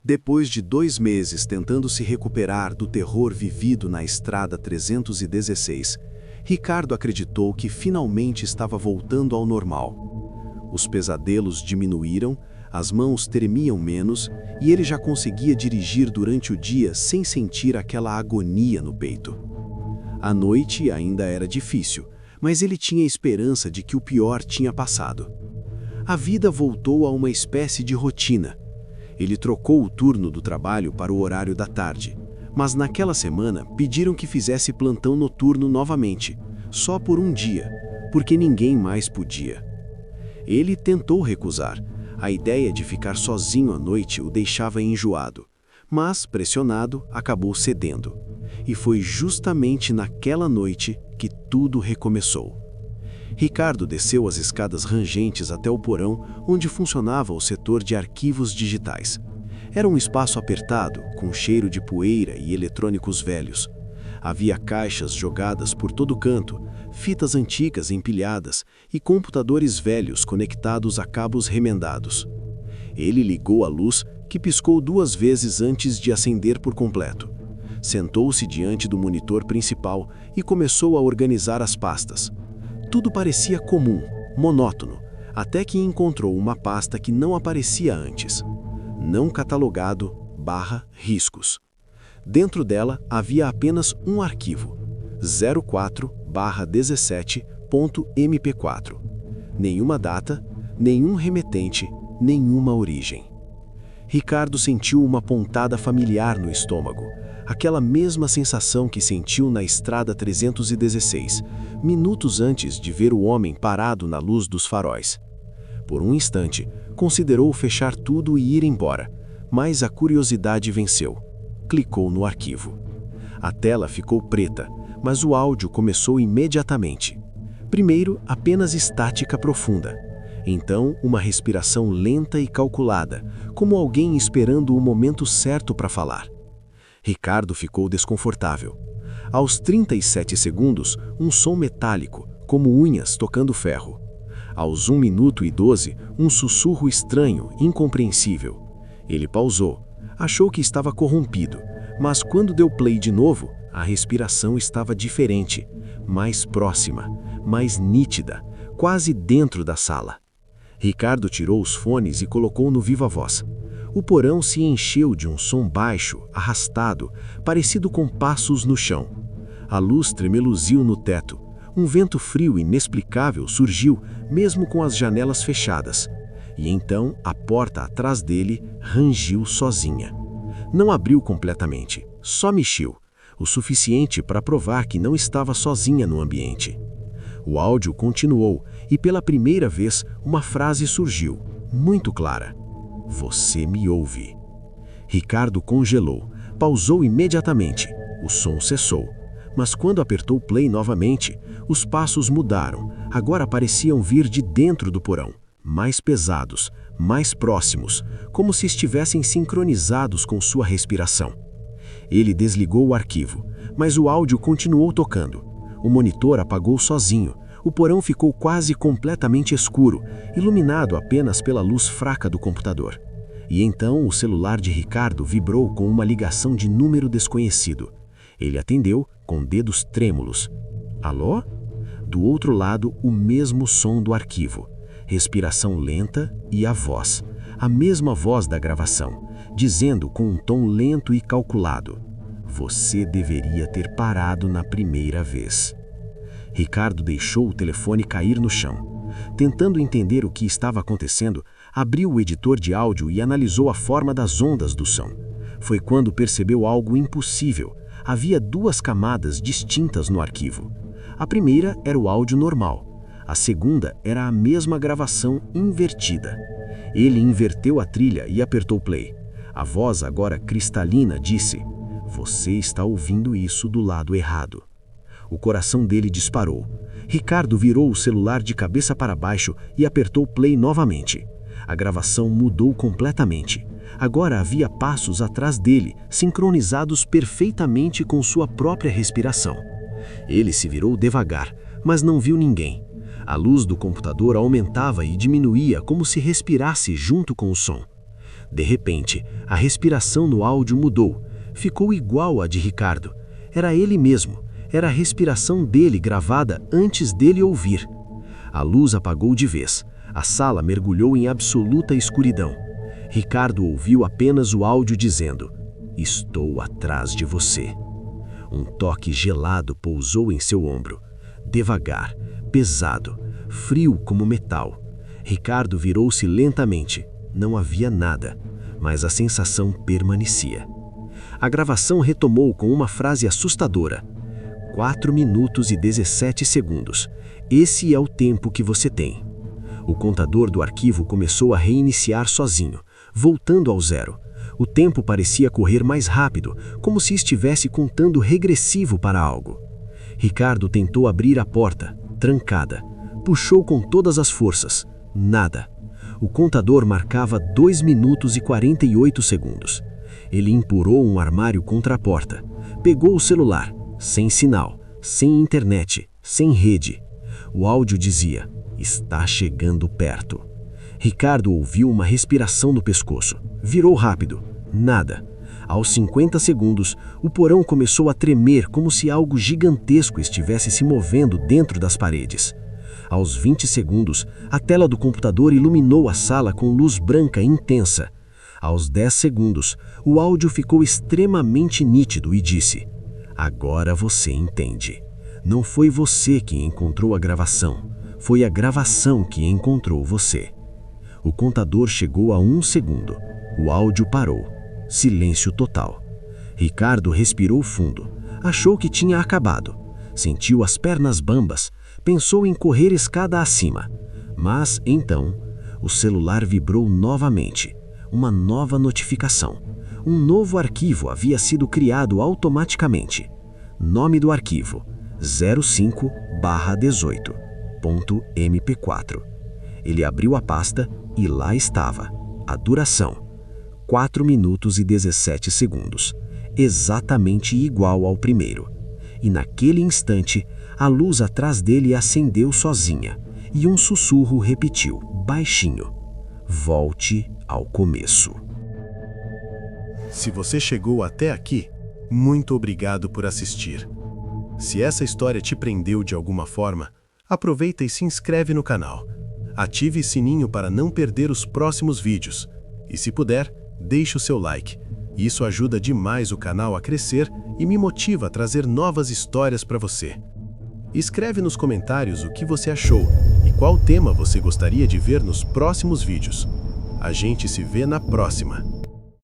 Depois de 2 meses tentando se recuperar do terror vivido na Estrada 316, Ricardo acreditou que finalmente estava voltando ao normal. Os pesadelos diminuíram, as mãos tremiam menos e ele já conseguia dirigir durante o dia sem sentir aquela agonia no peito. A noite ainda era difícil, mas ele tinha esperança de que o pior tinha passado. A vida voltou a uma espécie de rotina. Ele trocou o turno do trabalho para o horário da tarde, mas naquela semana pediram que fizesse plantão noturno novamente, só por um dia, porque ninguém mais podia. Ele tentou recusar. A ideia de ficar sozinho à noite o deixava enjoado, mas, pressionado, acabou cedendo. E foi justamente naquela noite que tudo recomeçou. Ricardo desceu as escadas rangentes até o porão onde funcionava o setor de arquivos digitais. Era um espaço apertado, com cheiro de poeira e eletrônicos velhos. Havia caixas jogadas por todo canto, fitas antigas empilhadas e computadores velhos conectados a cabos remendados. Ele ligou a luz, que piscou 2 vezes antes de acender por completo. Sentou-se diante do monitor principal e começou a organizar as pastas. Tudo parecia comum, monótono, até que encontrou uma pasta que não aparecia antes. Não catalogado / riscos. Dentro dela havia apenas um arquivo, 04/17.mp4. Nenhuma data, nenhum remetente, nenhuma origem. Ricardo sentiu uma pontada familiar no estômago, aquela mesma sensação que sentiu na Estrada 316, minutos antes de ver o homem parado na luz dos faróis. Por um instante, considerou fechar tudo e ir embora, mas a curiosidade venceu. Clicou no arquivo. A tela ficou preta, mas o áudio começou imediatamente. Primeiro, apenas estática profunda. Então, uma respiração lenta e calculada, como alguém esperando o momento certo para falar. Ricardo ficou desconfortável. Aos 37 segundos, um som metálico, como unhas tocando ferro. Aos 1 minuto e 12, um sussurro estranho, incompreensível. Ele pausou. Achou que estava corrompido, mas quando deu play de novo, a respiração estava diferente, mais próxima, mais nítida, quase dentro da sala. Ricardo tirou os fones e colocou no viva voz. O porão se encheu de um som baixo, arrastado, parecido com passos no chão. A luz tremeluziu no teto. Um vento frio inexplicável surgiu, mesmo com as janelas fechadas. E então a porta atrás dele rangiu sozinha. Não abriu completamente, só mexeu, o suficiente para provar que não estava sozinha no ambiente. O áudio continuou e pela primeira vez uma frase surgiu, muito clara. Você me ouve. Ricardo congelou, pausou imediatamente. O som cessou. Mas quando apertou play novamente, os passos mudaram. Agora pareciam vir de dentro do porão, mais pesados, mais próximos, como se estivessem sincronizados com sua respiração. Ele desligou o arquivo, mas o áudio continuou tocando. O monitor apagou sozinho. O porão ficou quase completamente escuro, iluminado apenas pela luz fraca do computador. E então o celular de Ricardo vibrou com uma ligação de número desconhecido. Ele atendeu com dedos trêmulos. Alô? Do outro lado, o mesmo som do arquivo. Respiração lenta e a mesma voz da gravação, dizendo com um tom lento e calculado: você deveria ter parado na primeira vez. Ricardo deixou o telefone cair no chão. Tentando entender o que estava acontecendo, abriu o editor de áudio e analisou a forma das ondas do som. Foi quando percebeu algo impossível. Havia 2 camadas distintas no arquivo. A primeira era o áudio normal. A segunda era a mesma gravação invertida. Ele inverteu a trilha e apertou play. A voz, agora cristalina, disse: você está ouvindo isso do lado errado. O coração dele disparou. Ricardo virou o celular de cabeça para baixo e apertou play novamente. A gravação mudou completamente. Agora havia passos atrás dele, sincronizados perfeitamente com sua própria respiração. Ele se virou devagar, mas não viu ninguém. A luz do computador aumentava e diminuía como se respirasse junto com o som. De repente, a respiração no áudio mudou. Ficou igual à de Ricardo. Era ele mesmo. Era a respiração dele gravada antes dele ouvir. A luz apagou de vez. A sala mergulhou em absoluta escuridão. Ricardo ouviu apenas o áudio dizendo: "Estou atrás de você." Um toque gelado pousou em seu ombro. Devagar, pesado, frio como metal. Ricardo virou-se lentamente. Não havia nada, mas a sensação permanecia. A gravação retomou com uma frase assustadora: 4 minutos e 17 segundos. Esse é o tempo que você tem. O contador do arquivo começou a reiniciar sozinho, voltando ao zero. O tempo parecia correr mais rápido, como se estivesse contando regressivo para algo. Ricardo tentou abrir a porta, trancada. Puxou com todas as forças. Nada. O contador marcava 2 minutos e 48 segundos. Ele empurrou um armário contra a porta. Pegou o celular. Sem sinal, sem internet, sem rede. O áudio dizia: "Está chegando perto." Ricardo ouviu uma respiração no pescoço. Virou rápido. Nada. Aos 50 segundos, o porão começou a tremer como se algo gigantesco estivesse se movendo dentro das paredes. Aos 20 segundos, a tela do computador iluminou a sala com luz branca intensa. Aos 10 segundos, o áudio ficou extremamente nítido e disse: "Agora você entende. Não foi você que encontrou a gravação. Foi a gravação que encontrou você." O contador chegou a 1 segundo. O áudio parou. Silêncio total. Ricardo respirou fundo. Achou que tinha acabado. Sentiu as pernas bambas. Pensou em correr escada acima. Mas, então, o celular vibrou novamente. Uma nova notificação. Um novo arquivo havia sido criado automaticamente. Nome do arquivo: 05/18.mp4. Ele abriu a pasta e lá estava. A duração: 4 minutos e 17 segundos. Exatamente igual ao primeiro. E naquele instante, a luz atrás dele acendeu sozinha. E um sussurro repetiu, baixinho: "Volte ao começo." Se você chegou até aqui, muito obrigado por assistir. Se essa história te prendeu de alguma forma, aproveita e se inscreve no canal. Ative o sininho para não perder os próximos vídeos. E se puder, deixe o seu like. Isso ajuda demais o canal a crescer e me motiva a trazer novas histórias para você. Escreve nos comentários o que você achou e qual tema você gostaria de ver nos próximos vídeos. A gente se vê na próxima.